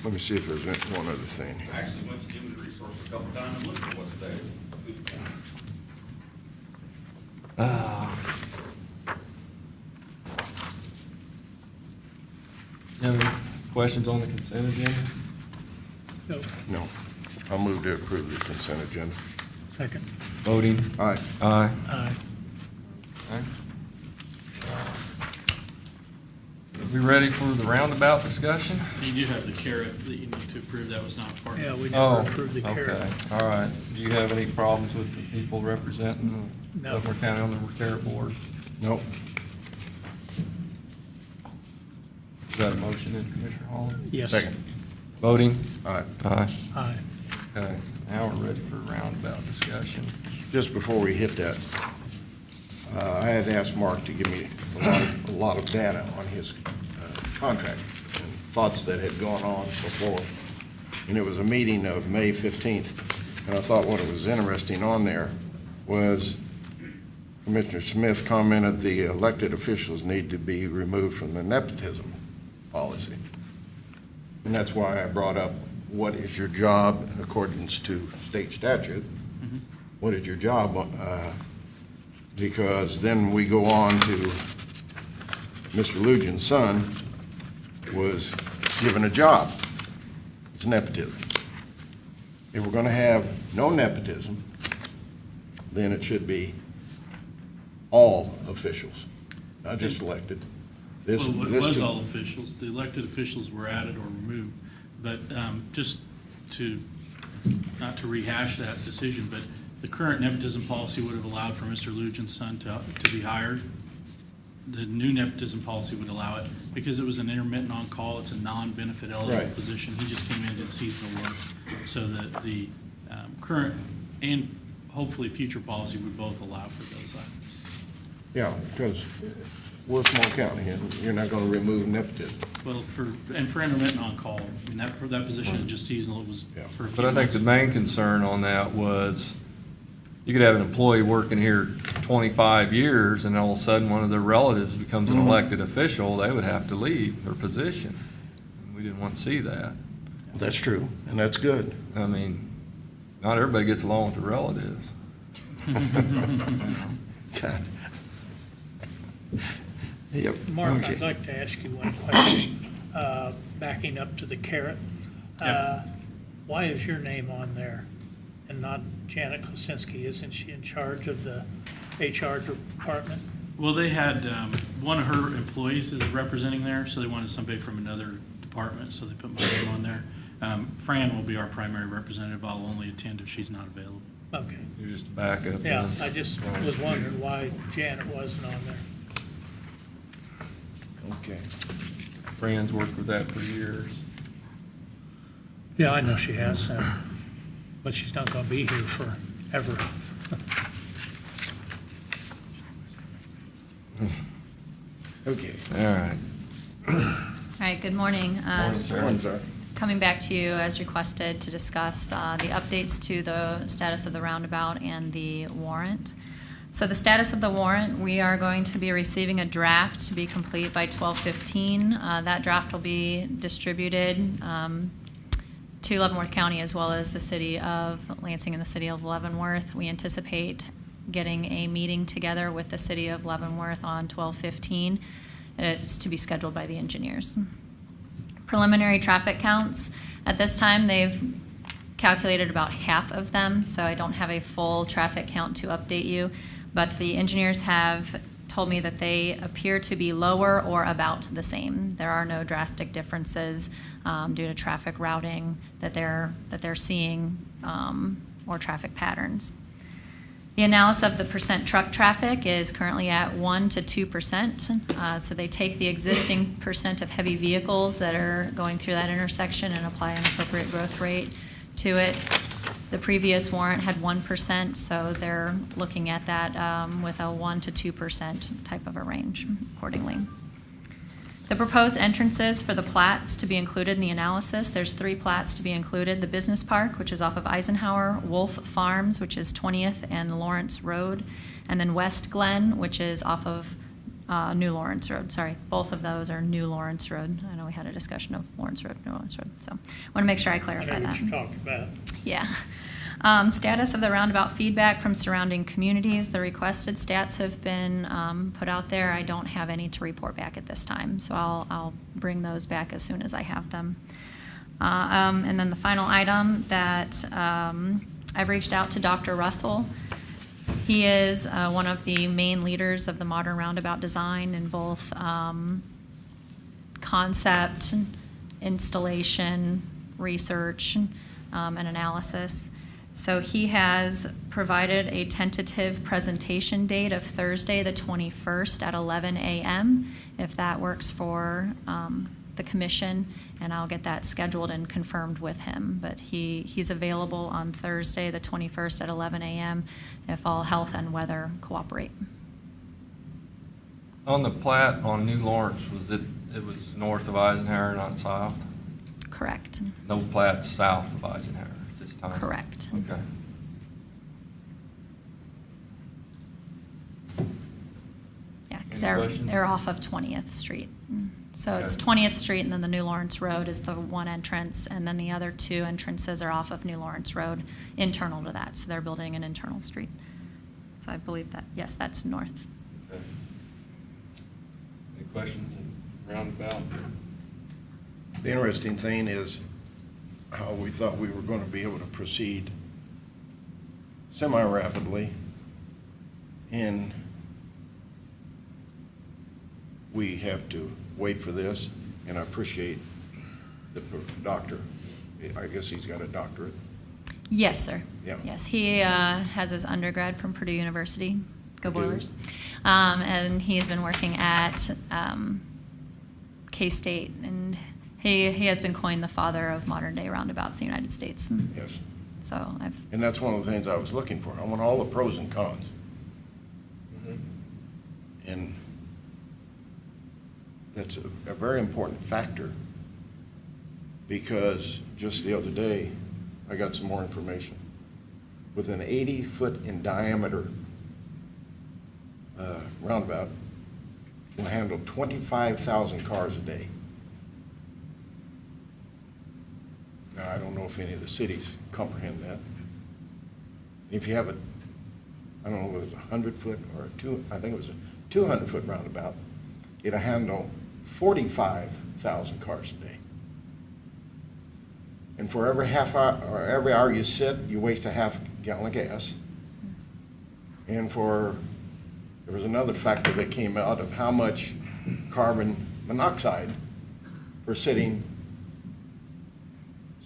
Let me see if there's one other thing. I actually went to Human Resources a couple times and looked at what's there. You have any questions on the consent agenda? No, No. I'll move to approve the consent agenda. second. Voting? All right. Aye. Aye. Okay. We ready for the roundabout discussion? You do have the carrot that you need to approve. That was not part Yeah, of we it. never approved the carrot. Okay, all right. Do you have any problems with the people representing No. Leavenworth County on the carrot board? Nope. Is that a motion in, Commissioner Holland? Yes. Second. Voting? All right. Aye. Aye. Okay, now we're ready for roundabout discussion. Just before we hit that, I had asked Mark to give me a lot of data on his contract and thoughts that had gone on before. And it was a meeting of May 15th, and I thought what was interesting on there was Commissioner Smith commented the elected officials need to be removed from the nepotism policy. And that's why I brought up, what is your job in accordance to state statute? What is your job? Because then we go on to Mr. Lujan's son was given a job. It's nepotism. If we're going to have no nepotism, then it should be all officials, not just elected. This- Well, it this was could- all officials. The elected officials were added or removed. But just to, not to rehash that decision, but the current nepotism policy would have allowed for Mr. Lujan's son to be hired. The new nepotism policy would allow it because it was an intermittent on-call. It's a non-benefit eligible Right. position. He just came in and did seasonal work. So that the current and hopefully future policy would both allow for those items. Yeah, because we're a small county, and you're not going to remove nepotism. Well, for intermittent on-call, I mean, that position is just seasonal. It was Yeah. for a few But I think months. the main concern on that was, you could have an employee working here 25 years, and all of a sudden, one of their relatives becomes an elected official, they would have to leave their position. We didn't want to see that. That's true, and that's good. I mean, not everybody gets along with their relatives. God. Yep. Mark, Okay. I'd like to ask you one question, backing up to the carrot. Yeah. Why is your name on there and not Janet Klosinski? Isn't she in charge of the HR department? Well, they had, one of her employees is representing there, so they wanted somebody from another department, so they put my name on there. Fran will be our primary representative. I'll only attend if she's not available. Okay, You're just a backup. yeah, then. I just was wondering why Janet wasn't on there. Okay. Fran's worked with that for years. Yeah, I know she has, but she's not gonna be here forever. Okay. All right. All right, good morning. Morning, Sarah. One, sir. Coming back to you as requested to discuss the updates to the status of the roundabout and the warrant. So the status of the warrant, we are going to be receiving a draft to be complete by 12:15. That draft will be distributed to Leavenworth County as well as the city of Lansing and the city of Leavenworth. We anticipate getting a meeting together with the city of Leavenworth on 12:15. It's to be scheduled by the engineers. Preliminary traffic counts. At this time, they've calculated about half of them, so I don't have a full traffic count to update you. But the engineers have told me that they appear to be lower or about the same. There are no drastic differences due to traffic routing that they're seeing or traffic patterns. The analysis of the percent truck traffic is currently at 1 to 2%. So they take the existing percent of heavy vehicles that are going through that intersection and apply an appropriate growth rate to it. The previous warrant had 1%, so they're looking at that with a 1 to 2% type of a range accordingly. The proposed entrances for the plats to be included in the analysis, there's 3 plats to be included. The Business Park, which is off of Eisenhower, Wolf Farms, which is 20th and Lawrence Road, and then West Glen, which is off of New Lawrence Road. Sorry, both of those are New Lawrence Road. I know we had a discussion of Lawrence Road, New Lawrence Road, so I want to make sure I clarify I know that. what you're talking about. Yeah. Status of the roundabout feedback from surrounding communities. The requested stats have been put out there. I don't have any to report back at this time, so I'll bring those back as soon as I have them. And then the final item that I've reached out to Dr. Russell. He is one of the main leaders of the modern roundabout design in both concept, installation, research, and analysis. So he has provided a tentative presentation date of Thursday, the 21st at 11 a.m., if that works for the commission, and I'll get that scheduled and confirmed with him. But he's available on Thursday, the 21st at 11 a.m., if all health and weather cooperate. On the plat on New Lawrence, it was north of Eisenhower, not south? Correct. No plat south of Eisenhower at this time? Correct. Okay. Yeah, because Any questions? they're off of 20th Street. So it's Okay. 20th Street, and then the New Lawrence Road is the one entrance, and then the other 2 entrances are off of New Lawrence Road, internal to that. So they're building an internal street. So I believe that, yes, that's north. Okay. Any questions roundabout? The interesting thing is how we thought we were going to be able to proceed semi-rapidly, and we have to wait for this, and I appreciate the doctor. I guess he's got a doctorate. Yes, sir. Yeah. Yes, he has his undergrad from Purdue University. Go Purdue. Boilers. And he's been working at K-State, and he has been coined the father of modern-day roundabouts in the United States. Yes. So And that's one of the things I was looking for. I want all the pros and cons. And that's a very important factor, because just the other day, I got some more information. With an 80-foot in diameter roundabout, will handle 25,000 cars a day. Now, I don't know if any of the cities comprehend that. If you have I don't know whether it was a 100-foot or I think it was a 200-foot roundabout, it'll handle 45,000 cars a day. And for every half hour, or every hour you sit, you waste a half gallon of gas. And there was another factor that came out of how much carbon monoxide for sitting.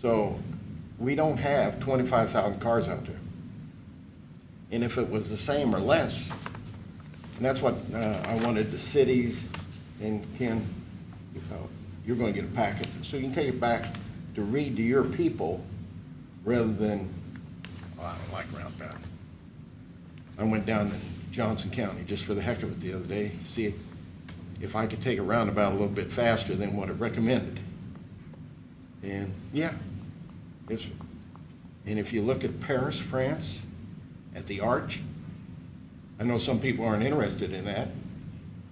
So we don't have 25,000 cars out there. And if it was the same or less, and that's what I wanted the cities, and Ken, you're going to get a packet, so you can take it back to read to your people rather than, oh, I don't like roundabout. I went down to Johnson County just for the heck of it the other day, see if I could take a roundabout a little bit faster than what it recommended. And yeah, and if you look at Paris, France, at the Arch, I know some people aren't interested in that,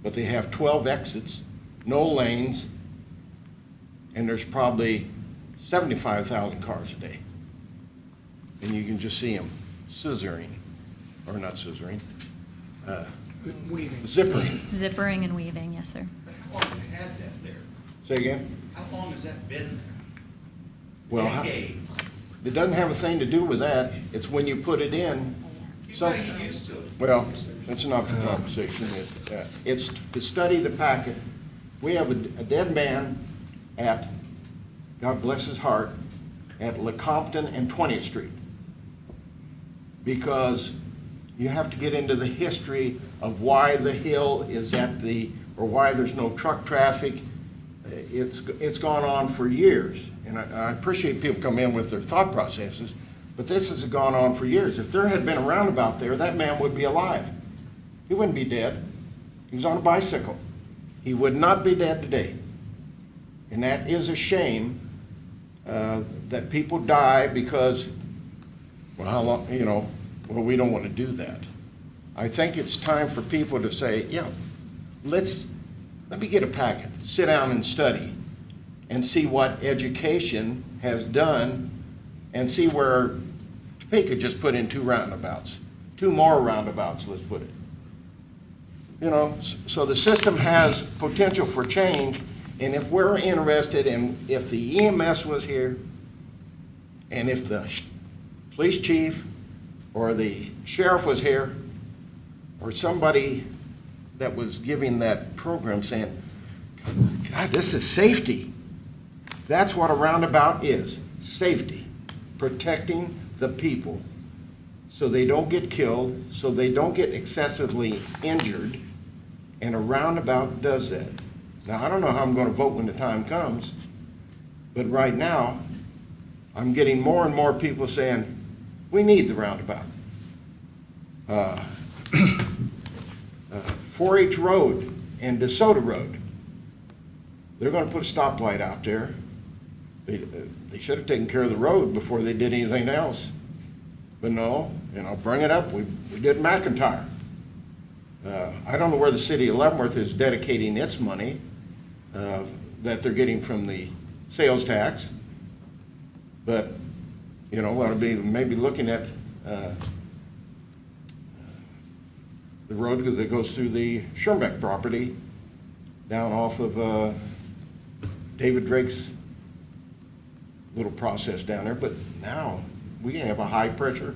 but they have 12 exits, no lanes, and there's probably 75,000 cars a day. And you can just see them scissoring, or not scissoring, Weaving. zippering. Zippering and weaving, yes, sir. How long have you had that there? Say again? How long has that been there? Well, Decades. it doesn't have a thing to do with that. It's when you put it in. You've Some, got to get used to it. well, it's not for conversation. It's to study the packet. We have a dead man at, God bless his heart, at Lecompton and 20th Street. Because you have to get into the history of why the hill is or why there's no truck traffic. It's gone on for years, and I appreciate people come in with their thought processes, but this has gone on for years. If there had been a roundabout there, that man would be alive. He wouldn't be dead. He was on a bicycle. He would not be dead today. And that is a shame that people die because, well, how long, well, we don't want to do that. I think it's time for people to say, yeah, let me get a packet, sit down and study, and see what education has done, and see where Topeka just put in 2 roundabouts, 2 more roundabouts, let's put it. So the system has potential for change, and if we're interested in, if the EMS was here, and if the police chief or the sheriff was here, or somebody that was giving that program saying, God, this is safety. That's what a roundabout is, safety, protecting the people so they don't get killed, so they don't get excessively injured, and a roundabout does that. Now, I don't know how I'm going to vote when the time comes, but right now, I'm getting more and more people saying, we need the roundabout. 4H Road and DeSoto Road, they're going to put a stoplight out there. They should have taken care of the road before they did anything else. But no, and I'll bring it up, we did McIntyre. I don't know where the city of Leavenworth is dedicating its money that they're getting from the sales tax. But, ought to be maybe looking at the road that goes through the Schirmbeck property down off of David Drake's little process down there. But now we have a high pressure,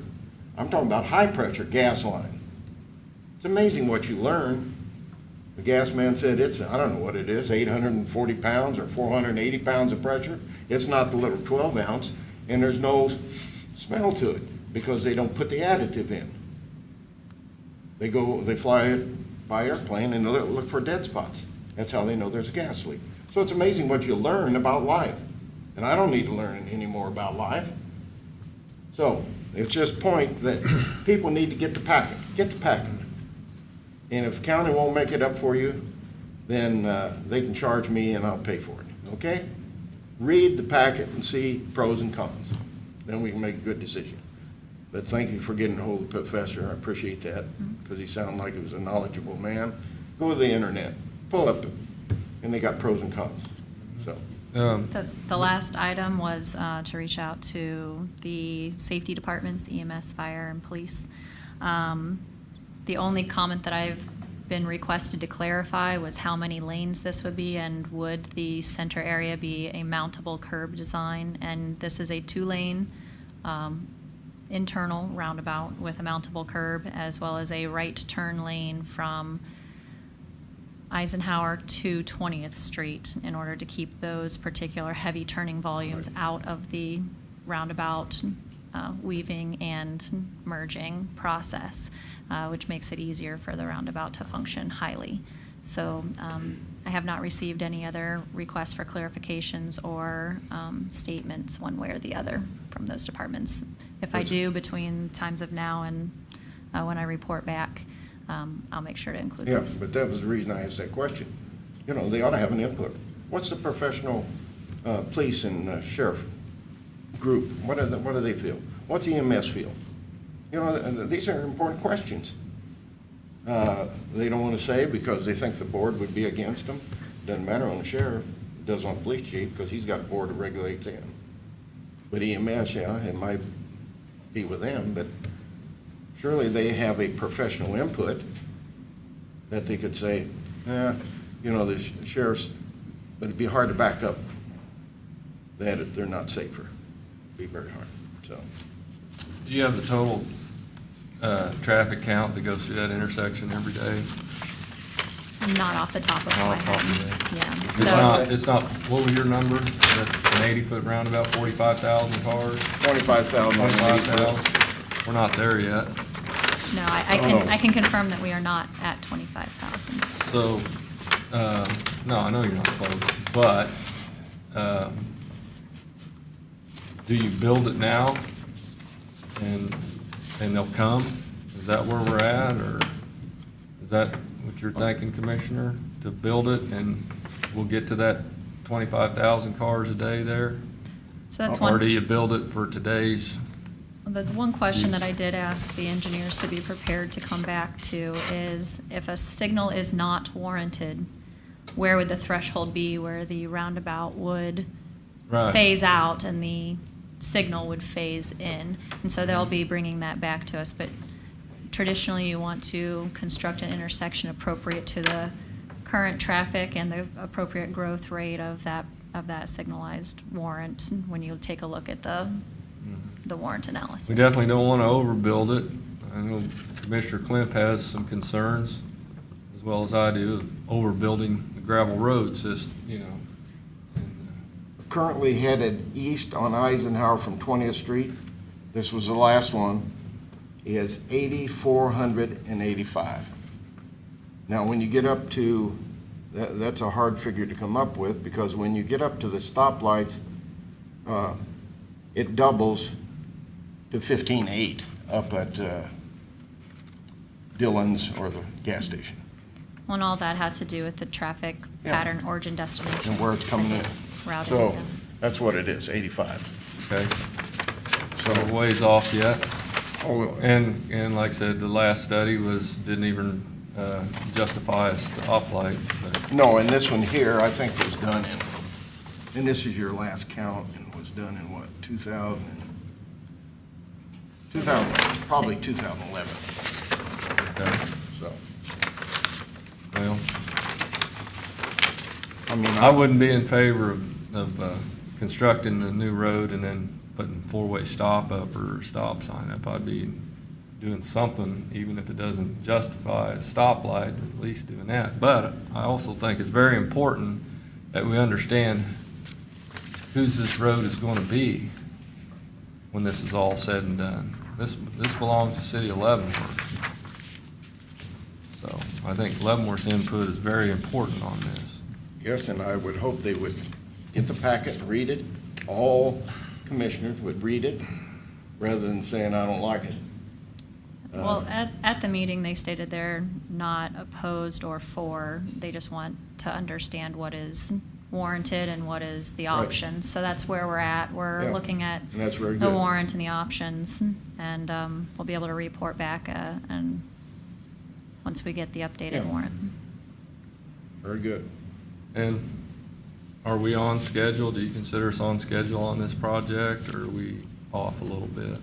I'm talking about high pressure gas line. It's amazing what you learn. The gas man said I don't know what it is, 840 pounds or 480 pounds of pressure. It's not the little 12 ounce, and there's no smell to it because they don't put the additive in. They fly it by airplane and they look for dead spots. That's how they know there's a gas leak. So it's amazing what you learn about life. And I don't need to learn any more about life. So it's just point that people need to get the packet. Get the packet. And if the county won't make it up for you, then they can charge me and I'll pay for it. Okay? Read the packet and see pros and cons. Then we can make a good decision. But thank you for getting a hold of the professor. I appreciate that because he sounded like he was a knowledgeable man. Go to the internet, pull up, and they got pros and cons. So. The last item was to reach out to the safety departments, the EMS, fire, and police. The only comment that I've been requested to clarify was how many lanes this would be, and would the center area be a mountable curb design? And this is a 2-lane internal roundabout with a mountable curb, as well as a right turn lane from Eisenhower to 20th Street in order to keep those particular heavy turning volumes out of the roundabout weaving and merging process, which makes it easier for the roundabout to function highly. So I have not received any other requests for clarifications or statements one way or the other from those departments. If I do between times of now and when I report back, I'll make sure to include Yeah, those. but that was the reason I asked that question. They ought to have an input. What's the professional police and sheriff group? What do they feel? What's EMS feel? These are important questions. They don't want to say because they think the board would be against them. Doesn't matter on the sheriff, it does on the police chief, because he's got a board that regulates him. But EMS, yeah, it might be with them, but surely they have a professional input that they could say, you know, the sheriff's, but it'd be hard to back up that if they're not safer. It'd be very hard, so. Do you have the total traffic count that goes through that intersection every day? Not off the top of my Not off the top of your head. head. Yeah. It's So not, it's not, what was your number? That's an 80-foot roundabout, 45,000 cars? 25,000 on the 25,000? We're not there yet. no, Oh. I can confirm that we are not at 25,000. So, no, I know you're not close, but do you build it now and they'll come? Is that where we're at, or is that what you're thinking, Commissioner? To build it and we'll get to that 25,000 cars a day there? So that's Or do one, you build it for today's? that's one question that I did ask the engineers to be prepared to come back to is if a signal is not warranted, where would the threshold be where the roundabout would Right. phase out and the signal would phase in? And so they'll be bringing that back to us. But traditionally, you want to construct an intersection appropriate to the current traffic and the appropriate growth rate of that signalized warrant when you take a look at the warrant analysis. We definitely don't want to overbuild it. I know Commissioner Klimp has some concerns, as well as I do, of overbuilding the gravel road system, you know. And, Currently headed east on Eisenhower from 20th Street. This was the last one, is 8,485. Now, when you get up to, that's a hard figure to come up with, because when you get up to the stoplights, it doubles to 15.8 up at Dillon's or the gas station, Well, and all that has to do with the traffic Yeah. pattern, origin, destination. and where it's coming in. Routing, So yeah. that's what it is, 85. Okay, So, so a ways off yet. oh, And like I said, the last study didn't even justify a stoplight, but no, and this one here, I think was done and this is your last count, and was done in what, probably 2011, okay. so, Well, I mean, I wouldn't be in favor of constructing a new road and then putting four-way stop up or a stop sign up. I'd be doing something, even if it doesn't justify a stoplight, at least doing that. But I also think it's very important that we understand whose this road is going to be when this is all said and done. This belongs to the city of Leavenworth. So I think Leavenworth's input is very important on this. yes, and I would hope they would get the packet and read it. All commissioners would read it, rather than saying, I don't like it. Well, at the meeting, they stated they're not opposed or for, they just want to understand what is warranted and what is the Right. options. So that's where we're at. We're Yeah, looking at and that's very the good. warrant and the options, and we'll be able to report back and once we get the updated Yeah. warrant. Very good. And are we on schedule? Do you consider us on schedule on this project, or are we off a little bit?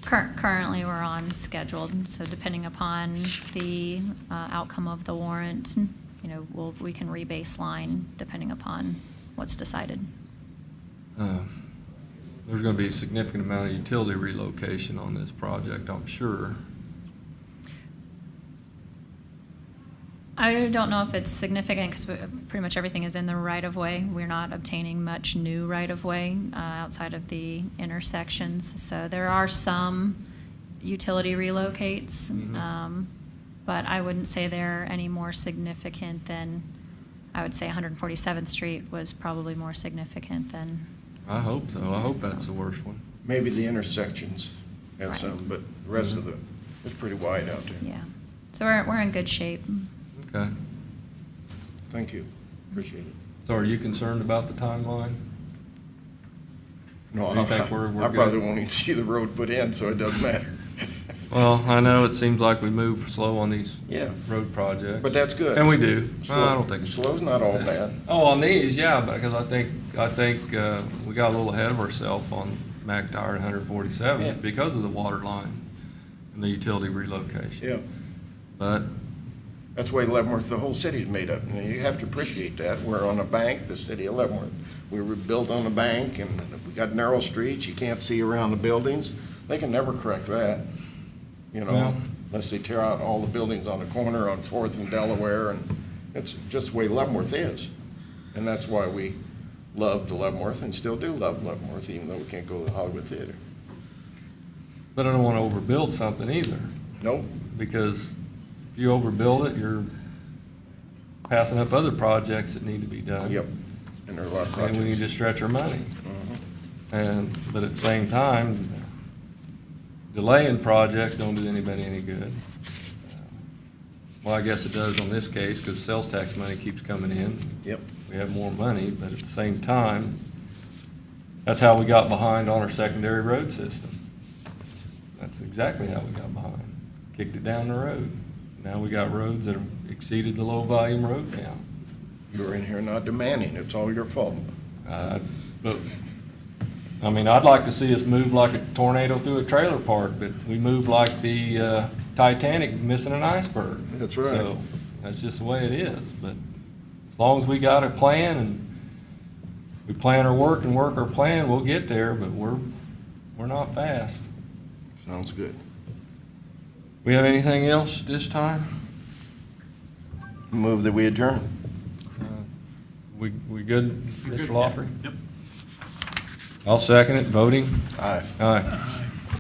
Currently, we're on schedule, so depending upon the outcome of the warrant, you know, we can re-baseline depending upon what's decided. There's going to be a significant amount of utility relocation on this project, I'm sure. I don't know if it's significant because pretty much everything is in the right-of-way. We're not obtaining much new right-of-way outside of the intersections. So there are some utility relocates, Mhm. but I wouldn't say they're any more significant than, I would say 147th Street was probably more significant than, I hope so. I hope that's the worst one. Maybe the intersections have Right. some, but the rest of it's pretty wide out there. yeah. So we're in good shape. Okay. Thank you, appreciate it. So are you concerned about the timeline? No, Do you think we're I probably good? won't even see the road put in, so it doesn't matter. Well, I know it seems like we move slow on these Yeah, road projects. but that's good. And we do. Slow- I don't think it's. Slow's not all bad. Oh, on these, yeah, because I think we got a little ahead of ourselves on McTire and Yeah. 147 because of the water line and the utility relocation. Yeah, But, that's the way Leavenworth, the whole city's made up. And you have to appreciate that. We're on a bank, the city of Leavenworth. We were built on a bank, and we got narrow streets. You can't see around the buildings. They can never correct that, you know, Well- unless they tear out all the buildings on the corner on Fourth and Delaware, and it's just the way Leavenworth is. And that's why we loved Leavenworth and still do love Leavenworth, even though we can't go to the Hollywood Theater. but I don't want to overbuild something either, Nope, because if you overbuild it, you're passing up other projects that need to be done. yep, and there are a lot of And we need projects. to stretch our money. But at the same time, delaying projects don't do anybody any good. Well, I guess it does on this case, because sales tax money keeps coming in. Yep, We have more money, but at the same time, that's how we got behind on our secondary road system. That's exactly how we got behind. Kicked it down the road. Now we got roads that have exceeded the low-volume road count. you're in here not demanding, it's all your fault. But, I mean, I'd like to see us move like a tornado through a trailer park, but we move like the Titanic missing an iceberg. That's right. So, that's just the way it is, but as long as we got a plan and we plan our work and work our plan, we'll get there, but we're not fast. Sounds good. We have anything else this time? Move that we adjourn. We good, We're Mr. good. Lawfrey? Yep. I'll second it, voting. Aye. Aye.